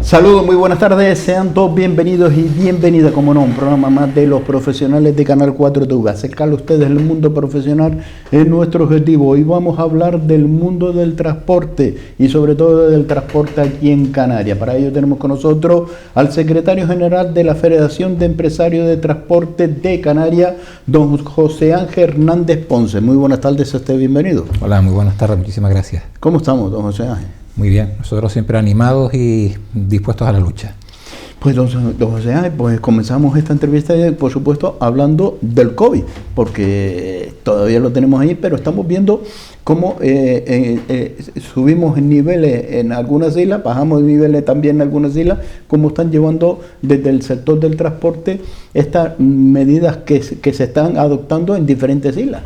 Saludos, muy buenas tardes, sean todos bienvenidos y bienvenidas, como no, un programa más de los profesionales de Canal 4 TV. Acercar a ustedes el mundo profesional es nuestro objetivo. Hoy vamos a hablar del mundo del transporte y sobre todo del transporte aquí en Canarias. Para ello tenemos con nosotros al secretario general de la Federación de Empresarios de Transporte de Canarias, don José Ángel Hernández Ponce. Muy buenas tardes, esté bienvenido. Hola, muy buenas tardes, muchísimas gracias. ¿Cómo estamos, don José Ángel? Muy bien, nosotros siempre animados y dispuestos a la lucha. Pues don José Ángel, pues comenzamos esta entrevista, por supuesto, hablando del COVID, porque todavía lo tenemos ahí, pero estamos viendo cómo subimos en niveles en algunas islas, bajamos en niveles también en algunas islas, cómo están llevando desde el sector del transporte estas medidas que se están adoptando en diferentes islas.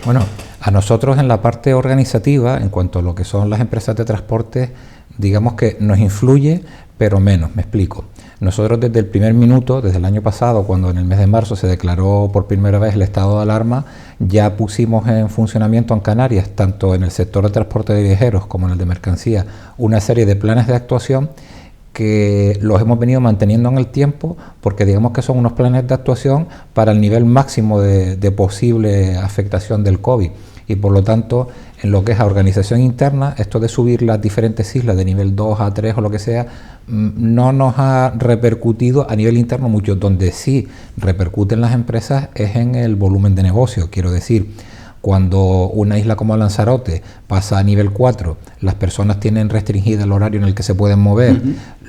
Bueno, a nosotros en la parte organizativa, en cuanto a lo que son las empresas de transporte, digamos que nos influye, pero menos, me explico. Nosotros desde el primer minuto, desde el año pasado, cuando en el mes de marzo se declaró por primera vez el estado de alarma, ya pusimos en funcionamiento en Canarias, tanto en el sector de transporte de viajeros como en el de mercancía, una serie de planes de actuación que los hemos venido manteniendo en el tiempo, porque digamos que son unos planes de actuación para el nivel máximo de posible afectación del COVID. Y por lo tanto, en lo que es la organización interna, esto de subir las diferentes islas de nivel 2 a 3 o lo que sea, no nos ha repercutido a nivel interno mucho. Donde sí repercuten las empresas es en el volumen de negocio. Quiero decir, cuando una isla como Lanzarote pasa a nivel 4, las personas tienen restringido el horario en el que se pueden mover,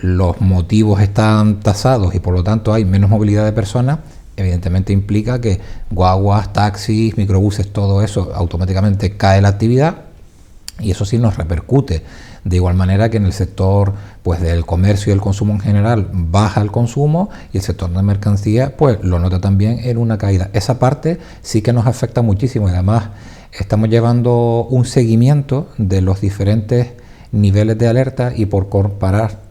los motivos están tasados y por lo tanto hay menos movilidad de personas, evidentemente implica que guaguas, taxis, microbuses, todo eso automáticamente cae la actividad y eso sí nos repercute. De igual manera que en el sector pues del comercio y el consumo en general baja el consumo y el sector de mercancía pues lo nota también en una caída. Esa parte sí que nos afecta muchísimo y además estamos llevando un seguimiento de los diferentes niveles de alerta y por comparar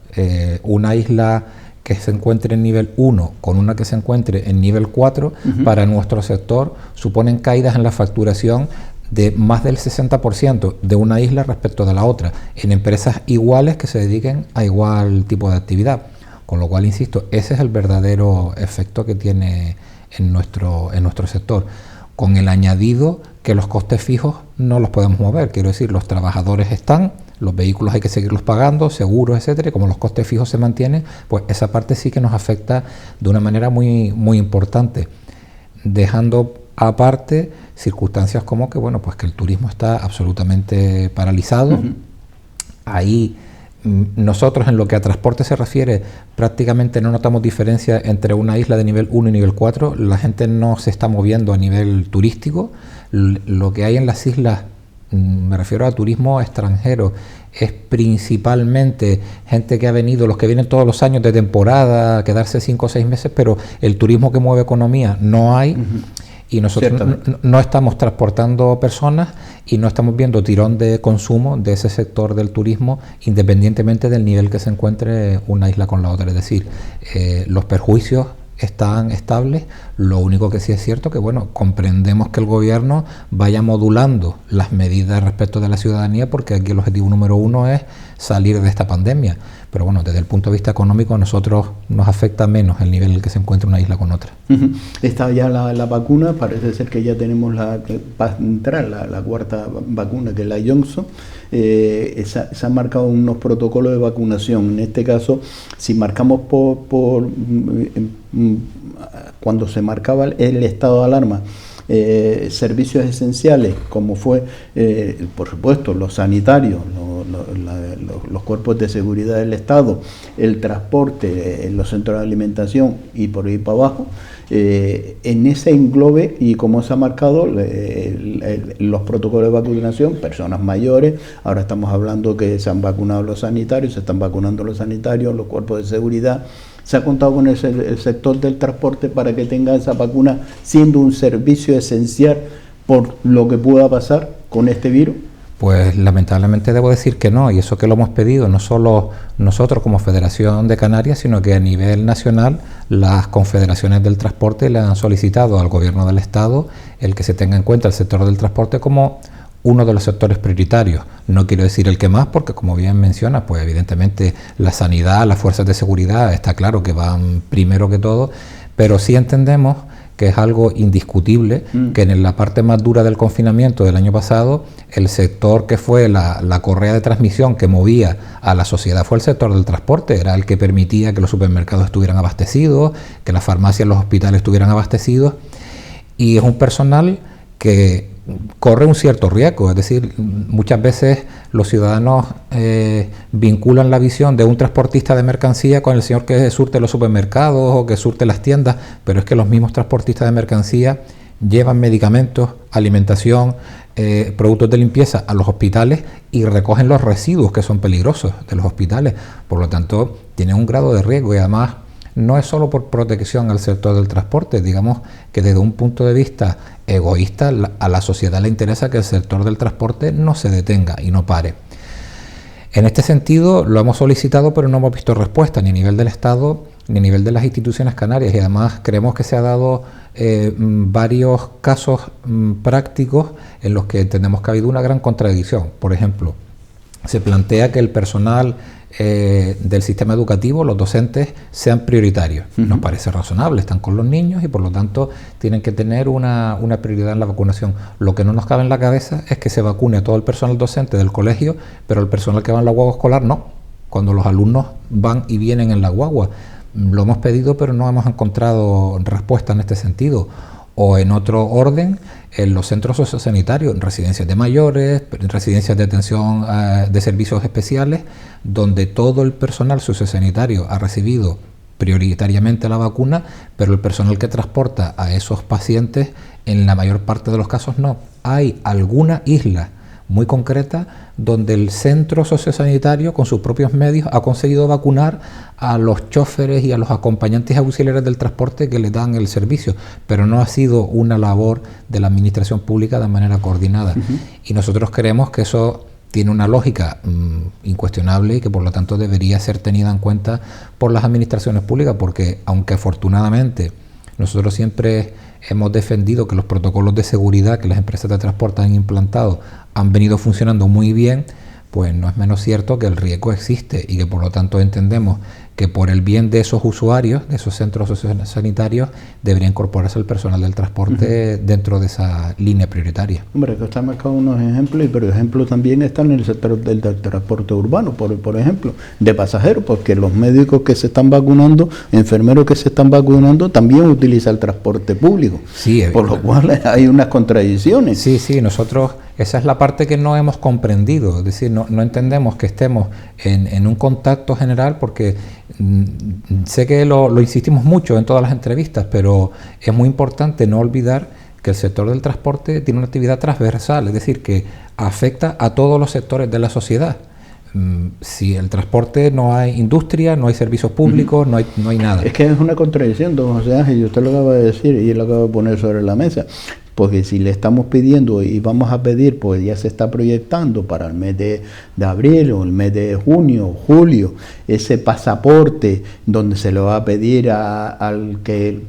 una isla que se encuentre en nivel 1 con una que se encuentre en nivel 4, para nuestro sector suponen caídas en la facturación de más del 60% de una isla respecto de la otra, en empresas iguales que se dediquen a igual tipo de actividad. Con lo cual, insisto, ese es el verdadero efecto que tiene en nuestro sector, con el añadido que los costes fijos no los podemos mover. Quiero decir, los trabajadores están, los vehículos hay que seguirlos pagando, seguros, etcétera, y como los costes fijos se mantienen, pues esa parte sí que nos afecta de una manera muy, muy importante, dejando aparte circunstancias como que, bueno, pues que el turismo está absolutamente paralizado. Ahí nosotros, en lo que a transporte se refiere, prácticamente no notamos diferencia entre una isla de nivel 1 y nivel 4. La gente no se está moviendo a nivel turístico. Lo que hay en las islas, me refiero a turismo extranjero, es principalmente gente que ha venido, los que vienen todos los años de temporada, a quedarse 5 o 6 meses, pero el turismo que mueve economía no hay. Y nosotros no estamos transportando personas y no estamos viendo tirón de consumo de ese sector del turismo, independientemente del nivel que se encuentre una isla con la otra. Es decir, los perjuicios están estables. Lo único que sí es cierto que, bueno, comprendemos que el gobierno vaya modulando las medidas respecto de la ciudadanía, porque aquí el objetivo número 1 es salir de esta pandemia. Pero bueno, desde el punto de vista económico, a nosotros nos afecta menos el nivel en el que se encuentra una isla con otra. Está ya la vacuna, parece ser que ya tenemos va a entrar la cuarta vacuna, que es la Johnson. Se han marcado unos protocolos de vacunación. En este caso, si marcamos cuando se marcaba el estado de alarma, servicios esenciales como fue, por supuesto, los sanitarios, los cuerpos de seguridad del Estado, el transporte, los centros de alimentación y por ahí para abajo, en ese englobe y como se ha marcado los protocolos de vacunación, personas mayores, ahora estamos hablando que se han vacunado los sanitarios, se están vacunando los sanitarios, los cuerpos de seguridad. Se ha contado con el sector del transporte para que tenga esa vacuna, siendo un servicio esencial por lo que pueda pasar con este virus. Pues lamentablemente debo decir que no, y eso que lo hemos pedido no solo nosotros como Federación de Canarias, sino que a nivel nacional las confederaciones del transporte le han solicitado al Gobierno del Estado el que se tenga en cuenta el sector del transporte como uno de los sectores prioritarios. No quiero decir el que más, porque como bien menciona, pues evidentemente la sanidad, las fuerzas de seguridad, está claro que van primero que todo, pero sí entendemos que es algo indiscutible, que en la parte más dura del confinamiento del año pasado, el sector que fue la correa de transmisión que movía a la sociedad fue el sector del transporte, era el que permitía que los supermercados estuvieran abastecidos, que las farmacias, los hospitales estuvieran abastecidos, y es un personal que corre un cierto riesgo, es decir, muchas veces los ciudadanos vinculan la visión de un transportista de mercancía con el señor que surte los supermercados o que surte las tiendas, pero es que los mismos transportistas de mercancía llevan medicamentos, alimentación, productos de limpieza a los hospitales y recogen los residuos que son peligrosos de los hospitales, por lo tanto tienen un grado de riesgo y además no es solo por protección al sector del transporte, digamos que desde un punto de vista egoísta a la sociedad le interesa que el sector del transporte no se detenga y no pare. En este sentido lo hemos solicitado, pero no hemos visto respuesta ni a nivel del Estado ni a nivel de las instituciones canarias, y además creemos que se ha dado varios casos prácticos en los que entendemos que ha habido una gran contradicción. Por ejemplo, se plantea que el personal del sistema educativo, los docentes, sean prioritarios. Nos parece razonable, están con los niños y por lo tanto tienen que tener una prioridad en la vacunación. Lo que no nos cabe en la cabeza es que se vacune a todo el personal docente del colegio, pero el personal que va en la guagua escolar no, cuando los alumnos van y vienen en la guagua. Lo hemos pedido, pero no hemos encontrado respuesta en este sentido. O en otro orden, en los centros sociosanitarios, en residencias de mayores, en residencias de atención de servicios especiales, donde todo el personal sociosanitario ha recibido prioritariamente la vacuna, pero el personal que transporta a esos pacientes, en la mayor parte de los casos no. Hay alguna isla muy concreta donde el centro sociosanitario con sus propios medios ha conseguido vacunar a los choferes y a los acompañantes auxiliares del transporte que le dan el servicio, pero no ha sido una labor de la administración pública de manera coordinada. Y nosotros creemos que eso tiene una lógica incuestionable y que por lo tanto debería ser tenida en cuenta por las administraciones públicas, porque aunque afortunadamente nosotros siempre hemos defendido que los protocolos de seguridad que las empresas de transporte han implantado han venido funcionando muy bien, pues no es menos cierto que el riesgo existe y que por lo tanto entendemos que por el bien de esos usuarios, de esos centros sociosanitarios, debería incorporarse el personal del transporte dentro de esa línea prioritaria. Hombre, que están marcados unos ejemplos, pero ejemplos también están en el sector del transporte urbano, por ejemplo, de pasajeros, porque los médicos que se están vacunando, enfermeros que se están vacunando, también utilizan el transporte público, sí, por lo cual hay unas contradicciones. Sí, nosotros, esa es la parte que no hemos comprendido, es decir, no entendemos que estemos en un contacto general, porque sé que lo insistimos mucho en todas las entrevistas, pero es muy importante no olvidar que el sector del transporte tiene una actividad transversal, es decir, que afecta a todos los sectores de la sociedad. Si el transporte no hay industria, no hay servicios públicos, no hay nada. Es que es una contradicción, don José Ángel, y usted lo acaba de decir y lo acaba de poner sobre la mesa, porque si le estamos pidiendo y vamos a pedir, pues ya se está proyectando para el mes de abril o el mes de junio, julio, ese pasaporte donde se le va a pedir al que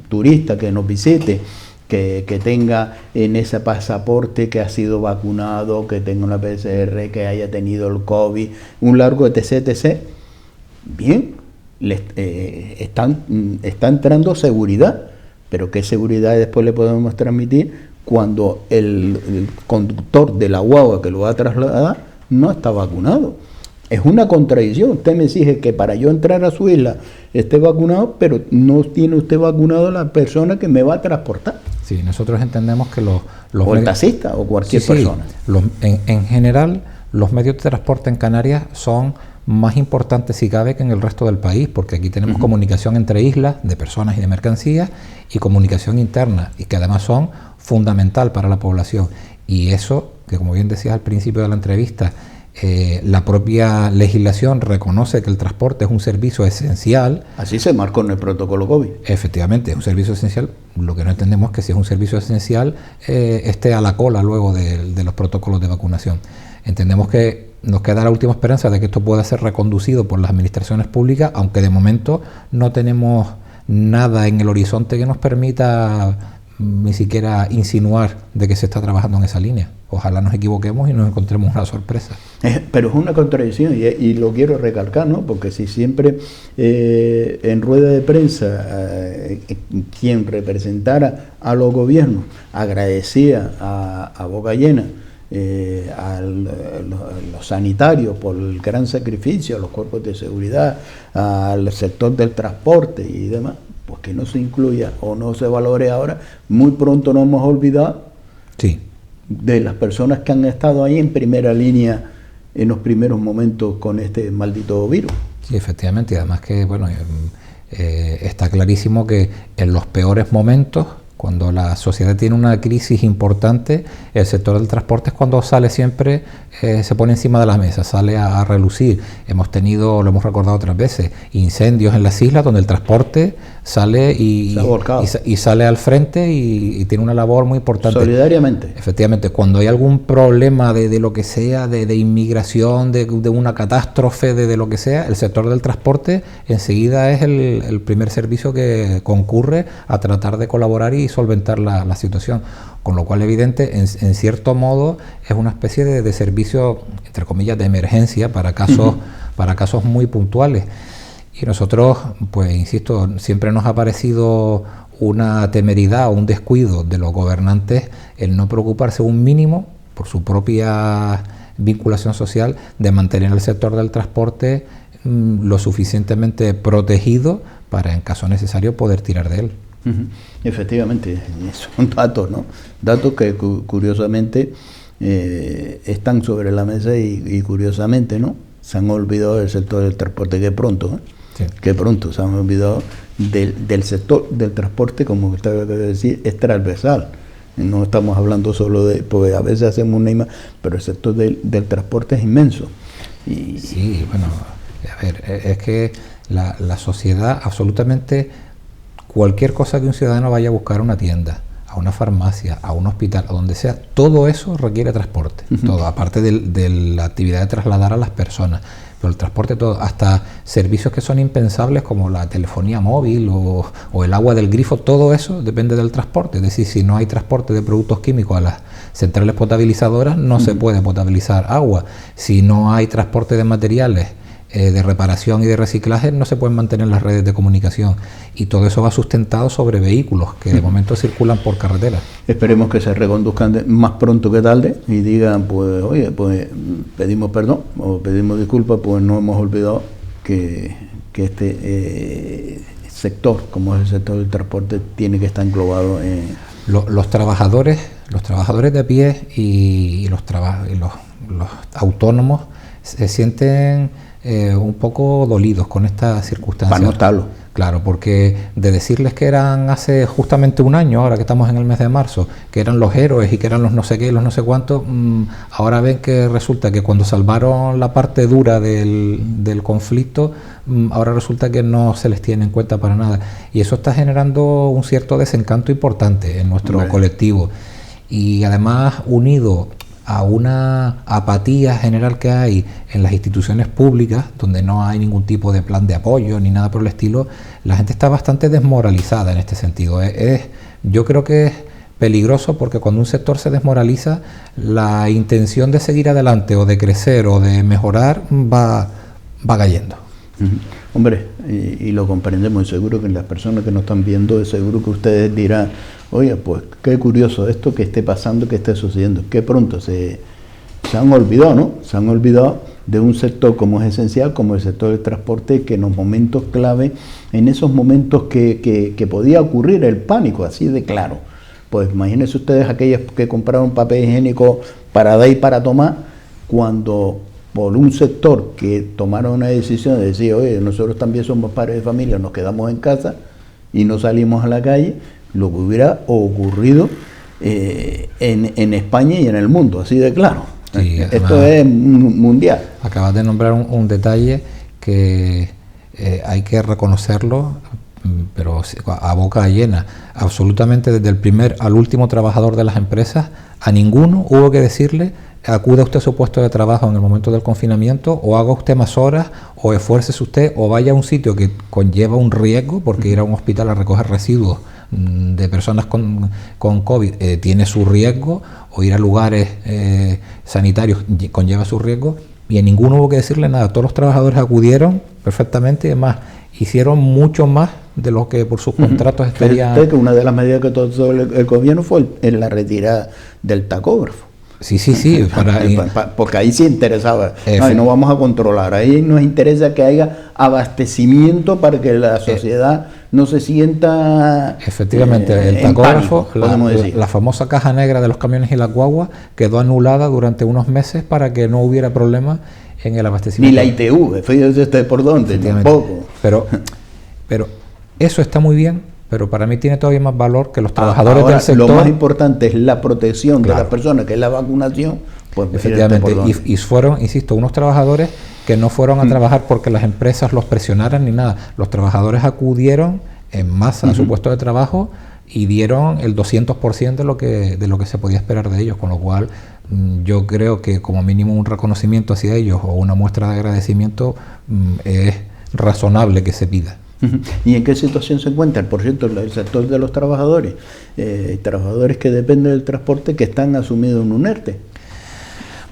turista que nos visite, que tenga en ese pasaporte que ha sido vacunado, que tenga una PCR, que haya tenido el COVID, un largo etc. Bien, está entrando seguridad, pero ¿qué seguridad después le podemos transmitir cuando el conductor de la guagua que lo va a trasladar no está vacunado? Es una contradicción. Usted me exige que para yo entrar a su isla esté vacunado, pero no tiene usted vacunado a la persona que me va a transportar. Sí, nosotros entendemos que o el taxista o cualquier persona. En general, los medios de transporte en Canarias son más importantes, si cabe, que en el resto del país, porque aquí tenemos comunicación entre islas de personas y de mercancías y comunicación interna, y que además son fundamental para la población. Y eso, que como bien decías al principio de la entrevista, la propia legislación reconoce que el transporte es un servicio esencial. Así se marcó en el protocolo COVID. Efectivamente, es un servicio esencial. Lo que no entendemos es que si es un servicio esencial esté a la cola luego de los protocolos de vacunación. Entendemos que nos queda la última esperanza de que esto pueda ser reconducido por las administraciones públicas, aunque de momento no tenemos nada en el horizonte que nos permita ni siquiera insinuar de que se está trabajando en esa línea. Ojalá nos equivoquemos y nos encontremos una sorpresa. Pero es una contradicción y lo quiero recalcar, ¿no? Porque si siempre en rueda de prensa quien representara a los gobiernos agradecía a boca llena a los sanitarios por el gran sacrificio, a los cuerpos de seguridad, al sector del transporte y demás, pues que no se incluya o no se valore ahora. Muy pronto nos hemos olvidado sí. de las personas que han estado ahí en primera línea en los primeros momentos con este maldito virus. Sí, efectivamente, y además que bueno, está clarísimo que en los peores momentos, cuando la sociedad tiene una crisis importante, el sector del transporte es cuando sale siempre, se pone encima de la mesa, sale a relucir. Hemos tenido, lo hemos recordado otras veces, incendios en las islas donde el transporte sale y sale al frente y tiene una labor muy importante. Solidariamente. Efectivamente, cuando hay algún problema de lo que sea, de inmigración, de una catástrofe, de lo que sea, el sector del transporte enseguida es el primer servicio que concurre a tratar de colaborar y solventar la situación, con lo cual evidente en cierto modo es una especie de servicio entre comillas de emergencia para casos muy puntuales. Y nosotros, pues insisto, siempre nos ha parecido una temeridad o un descuido de los gobernantes el no preocuparse un mínimo por su propia vinculación social de mantener el sector del transporte lo suficientemente protegido para en caso necesario poder tirar de él. Efectivamente, son datos, ¿no? Datos que curiosamente están sobre la mesa y curiosamente, ¿no? Se han olvidado del sector del transporte, que pronto, sí. Que pronto se han olvidado del sector del transporte, como usted debe decir, es transversal. No estamos hablando solo de, porque a veces hacemos una imagen, pero el sector del transporte es inmenso. Sí, bueno, a ver, es que la sociedad absolutamente... Cualquier cosa que un ciudadano vaya a buscar a una tienda, a una farmacia, a un hospital, a donde sea, todo eso requiere transporte. Todo, aparte de la actividad de trasladar a las personas. Pero el transporte, todo, hasta servicios que son impensables como la telefonía móvil o el agua del grifo, todo eso depende del transporte. Es decir, si no hay transporte de productos químicos a las centrales potabilizadoras, no se puede potabilizar agua. Si no hay transporte de materiales de reparación y de reciclaje, no se pueden mantener las redes de comunicación, y todo eso va sustentado sobre vehículos que de momento circulan por carretera. Esperemos que se reconduzcan más pronto que tarde y digan, pues oye, pues pedimos perdón o pedimos disculpas, pues no hemos olvidado que este sector, como es el sector del transporte, tiene que estar englobado en... Los trabajadores de a pie y los autónomos se sienten un poco dolidos con esta circunstancia. Para notarlo. Claro, porque de decirles que eran hace justamente un año, ahora que estamos en el mes de marzo, que eran los héroes y que eran los no sé qué, los no sé cuántos, ahora ven que resulta que cuando salvaron la parte dura del conflicto, ahora resulta que no se les tiene en cuenta para nada. Y eso está generando un cierto desencanto importante en nuestro colectivo. Y además, unido a una apatía general que hay en las instituciones públicas, donde no hay ningún tipo de plan de apoyo ni nada por el estilo, la gente está bastante desmoralizada en este sentido. Yo creo que es peligroso, porque cuando un sector se desmoraliza, la intención de seguir adelante o de crecer o de mejorar va cayendo. Hombre, y lo comprendemos, seguro que las personas que nos están viendo, seguro que ustedes dirán, oye, pues qué curioso esto que esté pasando, que esté sucediendo, que pronto se han olvidado, ¿no? Se han olvidado de un sector como es esencial, como el sector del transporte, que en los momentos clave, en esos momentos que podía ocurrir el pánico, así de claro. Pues imagínense ustedes aquellas que compraron papel higiénico para dar y para tomar, cuando por un sector que tomaron una decisión de decir, oye, nosotros también somos padres de familia, nos quedamos en casa y no salimos a la calle, lo que hubiera ocurrido en España y en el mundo, así de claro. Sí, esto es mundial. Acabas de nombrar un detalle que hay que reconocerlo, pero a boca llena. Absolutamente, desde el primer al último trabajador de las empresas, a ninguno hubo que decirle: acuda usted a su puesto de trabajo en el momento del confinamiento, o haga usted más horas, o esfuércese usted, o vaya a un sitio que conlleva un riesgo, porque ir a un hospital a recoger residuos de personas con COVID tiene su riesgo, o ir a lugares sanitarios conlleva su riesgo, y a ninguno hubo que decirle nada. Todos los trabajadores acudieron perfectamente, y además hicieron mucho más de lo que por sus contratos estarían. Fíjate que una de las medidas que tomó el gobierno fue en la retirada del tacógrafo. Sí, porque ahí sí interesaba. Ahí no vamos a controlar. Ahí nos interesa que haya abastecimiento para que la sociedad no se sienta. Efectivamente, el tacógrafo, la famosa caja negra de los camiones y las guaguas, quedó anulada durante unos meses para que no hubiera problemas en el abastecimiento. Ni la ITV, fíjese usted por dónde, tampoco. Pero eso está muy bien. Pero para mí tiene todavía más valor que los trabajadores del sector. Lo más importante es la protección de las personas, que es la vacunación. Pues efectivamente, y fueron, insisto, unos trabajadores que no fueron a trabajar porque las empresas los presionaran ni nada. Los trabajadores acudieron en masa a su puesto de trabajo y dieron el 200% de lo que se podía esperar de ellos, con lo cual yo creo que como mínimo un reconocimiento hacia ellos o una muestra de agradecimiento es razonable que se pida. ¿Y en qué situación se encuentra, por cierto, el sector de los trabajadores? Trabajadores que dependen del transporte, que están asumidos en un ERTE.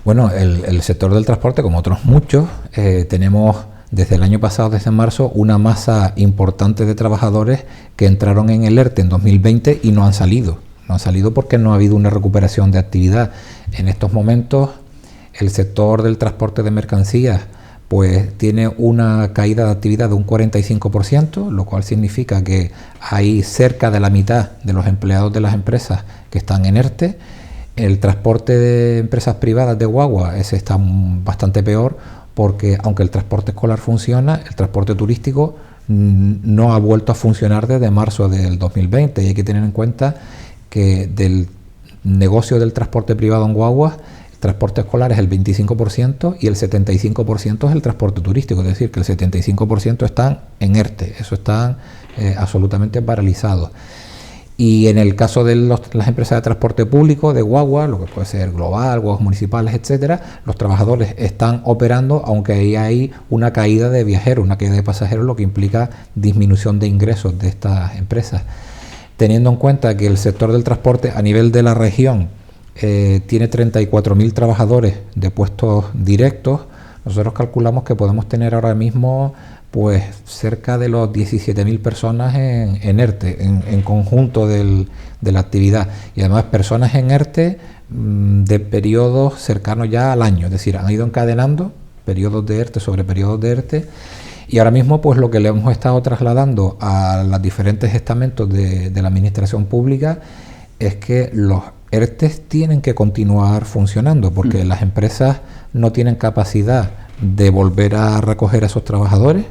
Bueno, el sector del transporte, como otros muchos, tenemos desde el año pasado, desde marzo, una masa importante de trabajadores que entraron en el ERTE en 2020 y no han salido. No han salido porque no ha habido una recuperación de actividad. En estos momentos, el sector del transporte de mercancías pues tiene una caída de actividad de un 45%, lo cual significa que hay cerca de la mitad de los empleados de las empresas que están en ERTE. El transporte de empresas privadas de guagua, ese está bastante peor, porque aunque el transporte escolar funciona, el transporte turístico no ha vuelto a funcionar desde marzo del 2020, y hay que tener en cuenta que del negocio del transporte privado en guaguas, transporte escolar es el 25% y el 75% es el transporte turístico, es decir, que el 75% están en ERTE, eso están absolutamente paralizados. Y en el caso de las empresas de transporte público, de guagua, lo que puede ser Global, guaguas municipales, etcétera, los trabajadores están operando, aunque ahí hay una caída de viajeros, una caída de pasajeros, lo que implica disminución de ingresos de estas empresas. Teniendo en cuenta que el sector del transporte a nivel de la región tiene 34.000 trabajadores de puestos directos, nosotros calculamos que podemos tener ahora mismo pues cerca de los 17.000 personas en ERTE, en conjunto de la actividad, y además personas en ERTE de periodos cercanos ya al año, es decir, han ido encadenando periodos de ERTE sobre periodos de ERTE, y ahora mismo pues lo que le hemos estado trasladando a los diferentes estamentos de la administración pública es que los ERTEs tienen que continuar funcionando, porque las empresas no tienen capacidad de volver a recoger a esos trabajadores,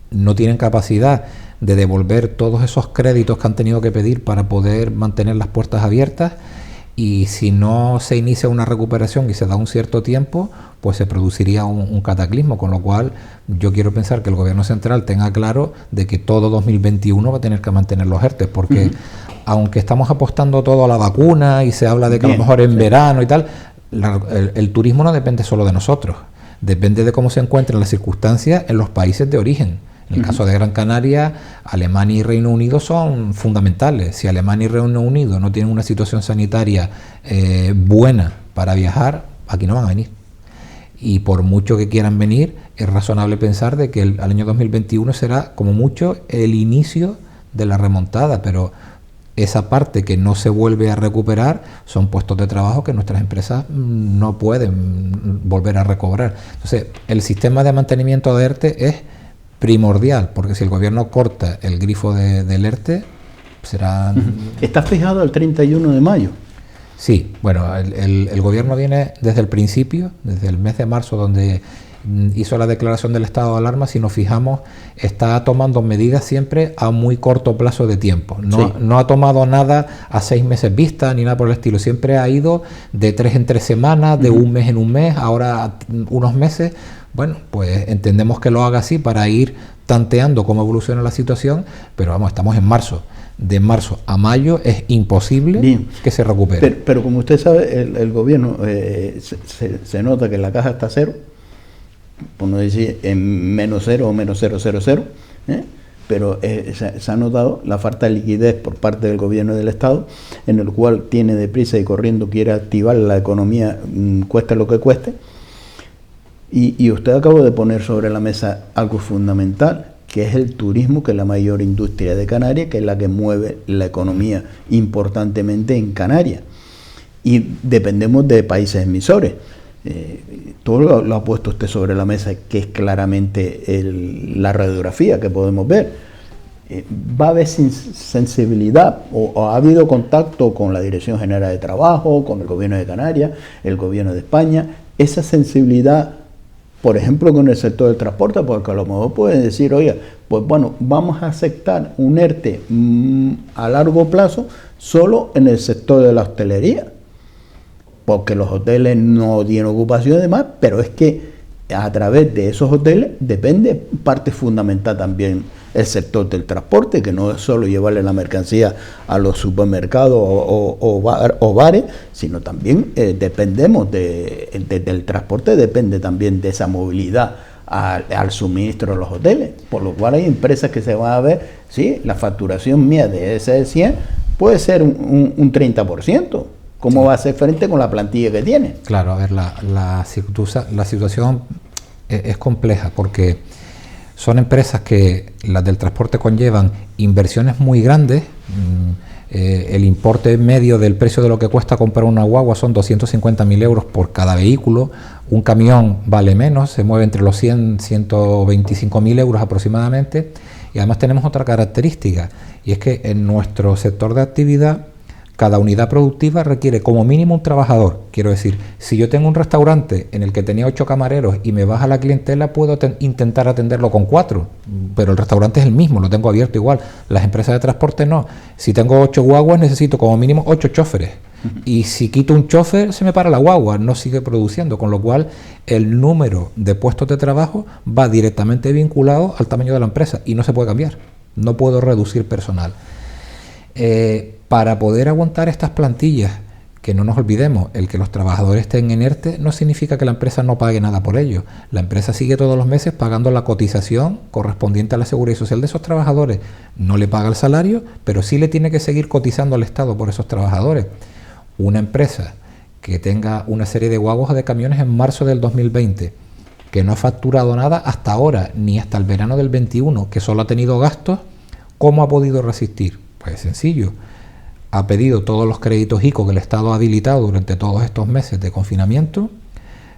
no tienen capacidad de devolver todos esos créditos que han tenido que pedir para poder mantener las puertas abiertas, y si no se inicia una recuperación y se da un cierto tiempo, pues se produciría un cataclismo, con lo cual yo quiero pensar que el gobierno central tenga claro de que todo 2021 va a tener que mantener los ERTEs, porque aunque estamos apostando todo a la vacuna y se habla de que a lo mejor en verano y tal, el turismo no depende solo de nosotros, depende de cómo se encuentran las circunstancias en los países de origen. En el caso de Gran Canaria, Alemania y Reino Unido son fundamentales. Si Alemania y Reino Unido no tienen una situación sanitaria buena para viajar, aquí no van a venir. Y por mucho que quieran venir, es razonable pensar de que el año 2021 será como mucho el inicio de la remontada, pero esa parte que no se vuelve a recuperar son puestos de trabajo que nuestras empresas no pueden volver a recobrar. Entonces, el sistema de mantenimiento de ERTE es primordial, porque si el gobierno corta el grifo del ERTE, será... ¿Está fijado el 31 de mayo? Sí, bueno, el gobierno viene desde el principio, desde el mes de marzo, donde hizo la declaración del estado de alarma. Si nos fijamos, está tomando medidas siempre a muy corto plazo de tiempo. No ha tomado nada a 6 meses vista ni nada por el estilo. Siempre ha ido de 3 en 3 semanas, de un mes en un mes, ahora unos meses. Bueno, pues entendemos que lo haga así para ir tanteando cómo evoluciona la situación, pero vamos, estamos en marzo. De marzo a mayo es imposible que se recupere. Pero como usted sabe, el gobierno se nota que la caja está cero, por no decir en menos cero o menos 0,00, pero se ha notado la falta de liquidez por parte del gobierno del Estado, en el cual tiene deprisa y corriendo, quiere activar la economía, cueste lo que cueste. Y usted acaba de poner sobre la mesa algo fundamental, que es el turismo, que es la mayor industria de Canarias, que es la que mueve la economía importantemente en Canarias. Y dependemos de países emisores. Todo lo ha puesto usted sobre la mesa, que es claramente la radiografía que podemos ver. Va a haber sensibilidad, o ha habido contacto con la Dirección General de Trabajo, con el gobierno de Canarias, el gobierno de España, esa sensibilidad, por ejemplo, con el sector del transporte, porque a lo mejor pueden decir, oiga, pues bueno, vamos a aceptar un ERTE a largo plazo solo en el sector de la hostelería, porque los hoteles no tienen ocupación y demás, pero es que a través de esos hoteles depende parte fundamental también el sector del transporte, que no es solo llevarle la mercancía a los supermercados o bares, sino también dependemos del transporte, depende también de esa movilidad al suministro de los hoteles, por lo cual hay empresas que se van a ver, sí, la facturación mía de ese 100 puede ser un 30%. ¿Cómo va a hacer frente con la plantilla que tiene? Claro, a ver, la situación es compleja porque son empresas que las del transporte conllevan inversiones muy grandes. El importe medio del precio de lo que cuesta comprar una guagua son 250.000 euros por cada vehículo. Un camión vale menos, se mueve entre los 100 y 125.000 euros aproximadamente. Y además tenemos otra característica, y es que en nuestro sector de actividad cada unidad productiva requiere como mínimo un trabajador. Quiero decir, si yo tengo un restaurante en el que tenía 8 camareros y me baja la clientela, puedo intentar atenderlo con 4, pero el restaurante es el mismo, lo tengo abierto igual. Las empresas de transporte no. Si tengo 8 guaguas, necesito como mínimo 8 choferes. Y si quito un chofer, se me para la guagua, no sigue produciendo, con lo cual el número de puestos de trabajo va directamente vinculado al tamaño de la empresa y no se puede cambiar. No puedo reducir personal. Para poder aguantar estas plantillas, que no nos olvidemos, el que los trabajadores estén en ERTE no significa que la empresa no pague nada por ello. La empresa sigue todos los meses pagando la cotización correspondiente a la seguridad social de esos trabajadores. No le paga el salario, pero sí le tiene que seguir cotizando al Estado por esos trabajadores. Una empresa que tenga una serie de guaguas o de camiones en marzo del 2020, que no ha facturado nada hasta ahora, ni hasta el verano del 21, que solo ha tenido gastos, ¿cómo ha podido resistir? Pues sencillo. Ha pedido todos los créditos ICO que el Estado ha habilitado durante todos estos meses de confinamiento,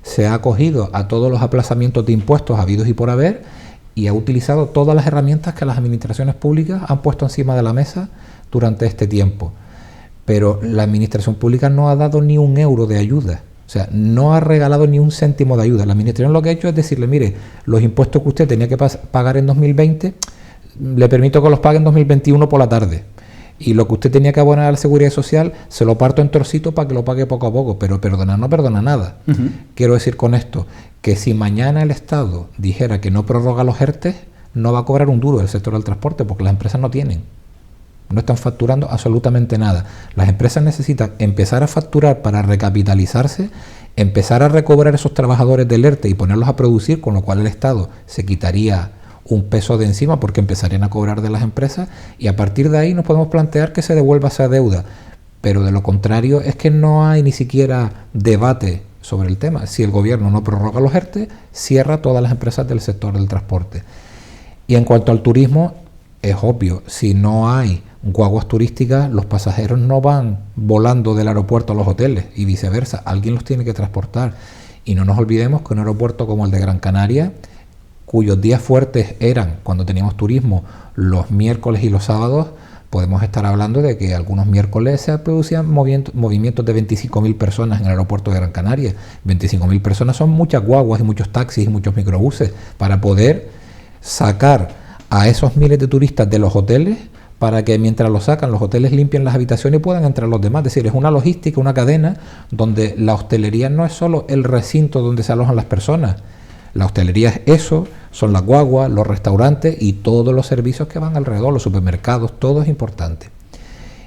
se ha acogido a todos los aplazamientos de impuestos habidos y por haber y ha utilizado todas las herramientas que las administraciones públicas han puesto encima de la mesa durante este tiempo. Pero la administración pública no ha dado ni un euro de ayuda, o sea, no ha regalado ni un céntimo de ayuda. La administración lo que ha hecho es decirle, mire, los impuestos que usted tenía que pagar en 2020, le permito que los pague en 2021 por la tarde. Y lo que usted tenía que abonar a la Seguridad Social, se lo parto en trocitos para que lo pague poco a poco, pero perdonar no perdona nada. Quiero decir con esto, que si mañana el Estado dijera que no prorroga los ERTE, no va a cobrar un duro del sector del transporte, porque las empresas no tienen. No están facturando absolutamente nada. Las empresas necesitan empezar a facturar para recapitalizarse, empezar a recobrar esos trabajadores del ERTE y ponerlos a producir, con lo cual el Estado se quitaría un peso de encima porque empezarían a cobrar de las empresas y a partir de ahí nos podemos plantear que se devuelva esa deuda, pero de lo contrario es que no hay ni siquiera debate sobre el tema. Si el gobierno no prorroga los ERTE, cierra todas las empresas del sector del transporte. Y en cuanto al turismo, es obvio, si no hay guaguas turísticas, los pasajeros no van volando del aeropuerto a los hoteles y viceversa, alguien los tiene que transportar. Y no nos olvidemos que un aeropuerto como el de Gran Canaria, cuyos días fuertes eran, cuando teníamos turismo, los miércoles y los sábados, podemos estar hablando de que algunos miércoles se producían movimientos de 25.000 personas en el aeropuerto de Gran Canaria. 25.000 personas son muchas guaguas y muchos taxis y muchos microbuses para poder sacar a esos miles de turistas de los hoteles, para que mientras los sacan, los hoteles limpien las habitaciones y puedan entrar los demás. Es decir, es una logística, una cadena donde la hostelería no es solo el recinto donde se alojan las personas. La hostelería es eso, son las guaguas, los restaurantes y todos los servicios que van alrededor, los supermercados, todo es importante.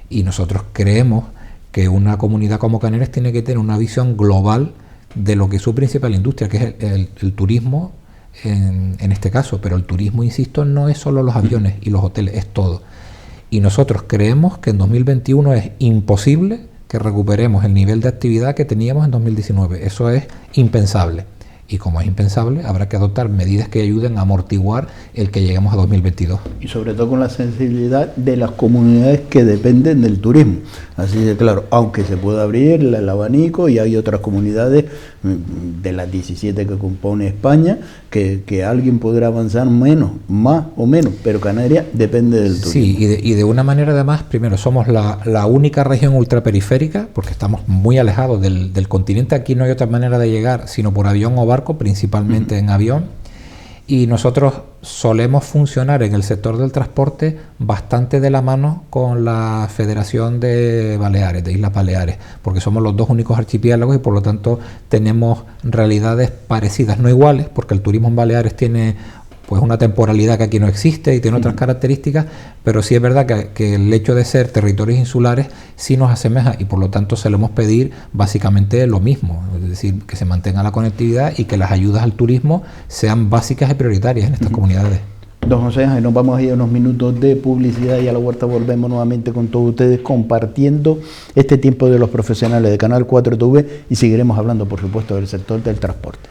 Y nosotros creemos que una comunidad como Canarias tiene que tener una visión global de lo que es su principal industria, que es el turismo en este caso, pero el turismo, insisto, no es solo los aviones y los hoteles, es todo. Y nosotros creemos que en 2021 es imposible que recuperemos el nivel de actividad que teníamos en 2019. Eso es impensable. Y como es impensable, habrá que adoptar medidas que ayuden a amortiguar el que lleguemos a 2022. Y sobre todo con la sensibilidad de las comunidades que dependen del turismo. Así de claro, aunque se pueda abrir el abanico y hay otras comunidades de las 17 que compone España, que alguien podrá avanzar más o menos, pero Canarias depende del turismo. Sí, y de una manera además, primero, somos la única región ultraperiférica, porque estamos muy alejados del continente. Aquí no hay otra manera de llegar, sino por avión o barco, principalmente en avión. Y nosotros solemos funcionar en el sector del transporte bastante de la mano con la Federación de Baleares, de Islas Baleares, porque somos los dos únicos archipiélagos y por lo tanto tenemos realidades parecidas, no iguales, porque el turismo en Baleares tiene pues una temporalidad que aquí no existe y tiene otras características, pero sí es verdad que el hecho de ser territorios insulares sí nos asemeja y por lo tanto solemos pedir básicamente lo mismo, es decir, que se mantenga la conectividad y que las ayudas al turismo sean básicas y prioritarias en estas comunidades. Don José Ángel, nos vamos a ir a unos minutos de publicidad y a la vuelta volvemos nuevamente con todos ustedes compartiendo este tiempo de los profesionales de Canal 4 TV y seguiremos hablando, por supuesto, del sector del transporte.